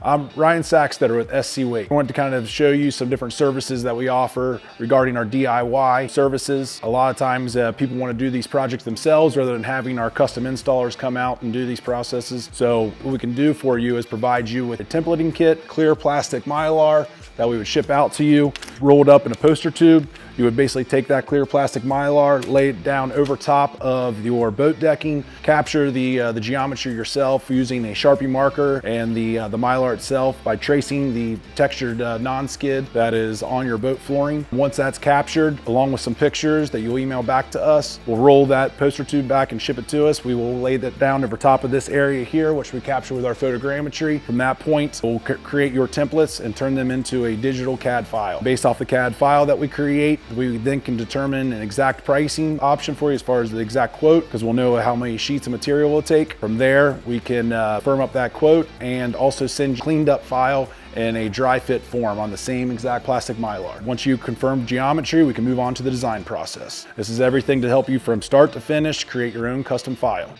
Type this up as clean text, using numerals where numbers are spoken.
I'm Ryan Saxtetter with SeaDek. I wanted to kind of show you some different services that we offer regarding our DIY services. A lot of times people want to do these projects themselves rather than having our custom installers come out and do these processes. So what we can do for you is provide you with a templating kit, clear plastic mylar that we would ship out to you, rolled up in a poster tube. You would basically take that clear plastic mylar, lay it down over top of your boat decking, capture the geometry yourself using a Sharpie marker and the mylar itself by tracing the textured non-skid that is on your boat flooring. Once that's captured, along with some pictures that you'll email back to us, we'll roll that poster tube back and ship it to us. We will lay that down over top of this area here, which we capture with our photogrammetry. From that point, we'll create your templates and turn them into a digital CAD file. Based off the CAD file that we create, we then can determine an exact pricing option for you as far as the exact quote, because we'll know how many sheets of material we'll take. From there, we can firm up that quote and also send you a cleaned up file in a dry fit form on the same exact plastic mylar. Once you confirm geometry, we can move on to the design process. This is everything to help you from start to finish create your own custom file.